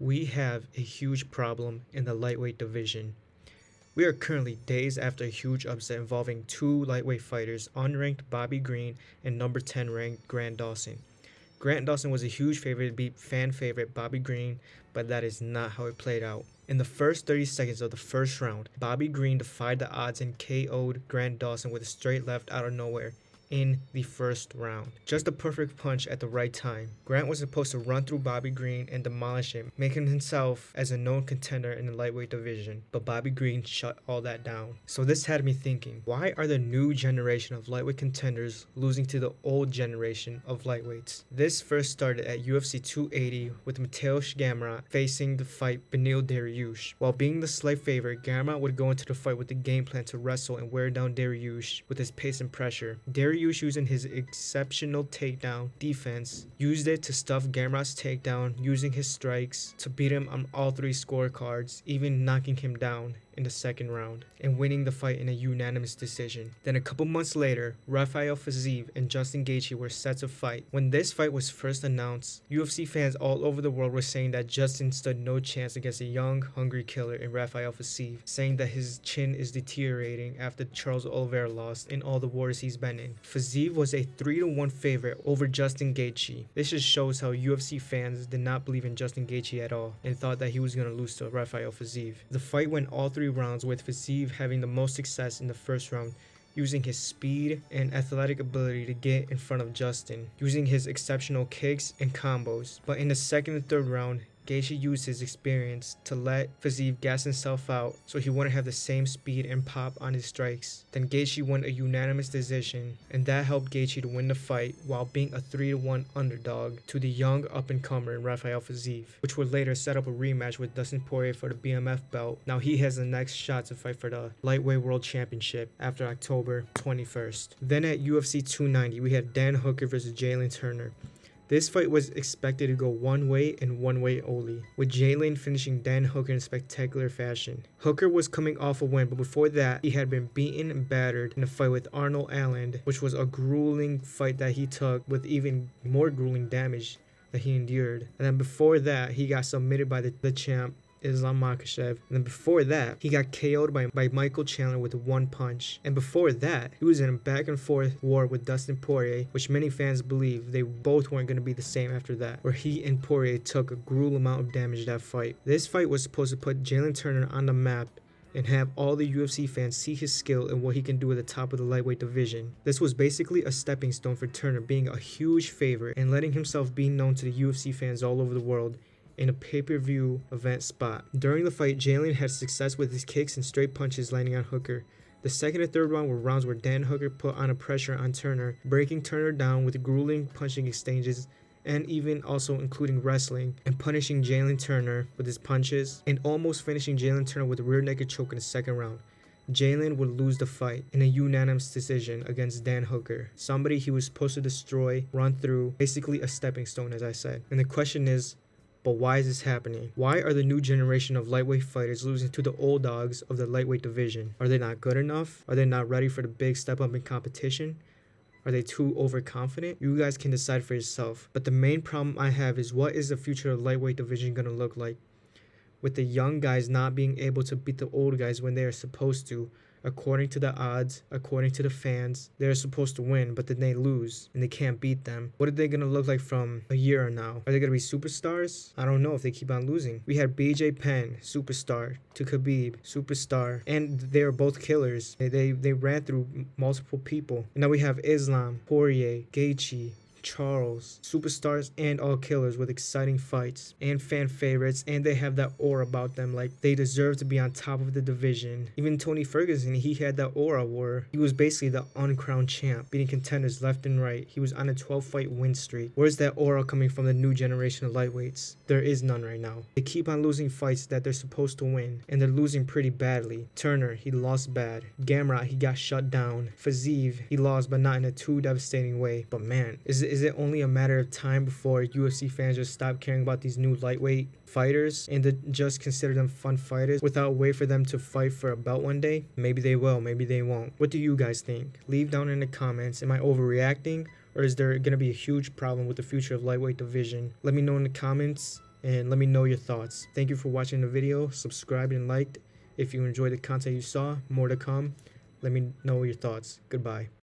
We have a huge problem in the lightweight division. We are currently days after a huge upset involving two lightweight fighters, unranked Bobby Green and number 10 ranked Grant Dawson. Grant Dawson was a huge favorite to beat fan favorite Bobby Green, but that is not how it played out. In the first 30 seconds of the first round, Bobby Green defied the odds and KO'd Grant Dawson with a straight left out of nowhere in the first round. Just a perfect punch at the right time. Grant was supposed to run through Bobby Green and demolish him, making himself as a known contender in the lightweight division, but Bobby Green shut all that down. So this had me thinking, why are the new generation of lightweight contenders losing to the old generation of lightweights? This first started at UFC 280 with Mateusz Gamrot facing the fight Beneil Dariush. While being the slight favorite, Gamrot would go into the fight with the game plan to wrestle and wear down Dariush with his pace and pressure. Dariush, using his exceptional takedown defense, used it to stuff Gamrot's takedown, using his strikes to beat him on all three scorecards, even knocking him down in the second round and winning the fight in a unanimous decision. Then a couple months later, Rafael Fiziev and Justin Gaethje were set to fight. When this fight was first announced, UFC fans all over the world were saying that Justin stood no chance against a young, hungry killer in Rafael Fiziev, saying that his chin is deteriorating after Charles Oliveira lost in all the wars he's been in. Fiziev was a 3-1 favorite over Justin Gaethje. This just shows how UFC fans did not believe in Justin Gaethje at all and thought that he was going to lose to Rafael Fiziev. The fight went all three rounds, with Fiziev having the most success in the first round, using his speed and athletic ability to get in front of Justin, using his exceptional kicks and combos. But in the second and third round, Gaethje used his experience to let Fiziev gas himself out so he wouldn't have the same speed and pop on his strikes. Then Gaethje won a unanimous decision, and that helped Gaethje to win the fight while being a 3-1 underdog to the young up-and-comer in Rafael Fiziev, which would later set up a rematch with Dustin Poirier for the BMF belt. Now he has the next shot to fight for the Lightweight World Championship after October 21st. Then at UFC 290, we had Dan Hooker versus Jalin Turner. This fight was expected to go one way and one way only, with Jalin finishing Dan Hooker in spectacular fashion. Hooker was coming off a win, but before that, he had been beaten and battered in a fight with Arnold Allen, which was a grueling fight that he took with even more grueling damage that he endured. And then before that, he got submitted by the champ, Islam Makhachev. And then before that, he got KO'd by Michael Chandler with one punch. And before that, he was in a back and forth war with Dustin Poirier, which many fans believe they both weren't going to be the same after that, where he and Poirier took a grueling amount of damage that fight. This fight was supposed to put Jalin Turner on the map and have all the UFC fans see his skill and what he can do at the top of the lightweight division. This was basically a stepping stone for Turner being a huge favorite and letting himself be known to the UFC fans all over the world in a pay-per-view event spot. During the fight, Jalin had success with his kicks and straight punches landing on Hooker. The second and third round were rounds where Dan Hooker put on a pressure on Turner, breaking Turner down with grueling punching exchanges and even also including wrestling, and punishing Jalin Turner with his punches and almost finishing Jalin Turner with a rear naked choke in the second round. Jalin would lose the fight in a unanimous decision against Dan Hooker, somebody he was supposed to destroy, run through, basically a stepping stone, as I said. And the question is, but why is this happening? Why are the new generation of lightweight fighters losing to the old dogs of the lightweight division? Are they not good enough? Are they not ready for the big step up in competition? Are they too overconfident? You guys can decide for yourself. But the main problem I have is, what is the future of the lightweight division going to look like? With the young guys not being able to beat the old guys when they are supposed to. According to the odds, according to the fans, they're supposed to win, but then they lose and they can't beat them. What are they going to look like from a year now? Are they going to be superstars? I don't know if they keep on losing. We had BJ Penn, superstar, to Khabib, superstar, and they were both killers. They ran through multiple people. And now we have Islam, Poirier, Gaethje, Charles, superstars and all killers with exciting fights and fan favorites, and they have that aura about them, like they deserve to be on top of the division. Even Tony Ferguson, he had that aura where he was basically the uncrowned champ, beating contenders left and right. He was on a 12-fight win streak. Where's that aura coming from the new generation of lightweights? There is none right now. They keep on losing fights that they're supposed to win, and they're losing pretty badly. Turner, he lost bad. Gamrot, he got shut down. Fiziev, he lost, but not in a too devastating way. But man, is it only a matter of time before UFC fans just stop caring about these new lightweight fighters and to just consider them fun fighters without wait for them to fight for a belt one day? Maybe they will, maybe they won't. What do you guys think? Leave down in the comments. Am I overreacting, or is there going to be a huge problem with the future of lightweight division? Let me know in the comments. and let me know your thoughts. Thank you for watching the video. Subscribe and liked. If you enjoyed the content you saw, more to come. Let me know your thoughts. Goodbye.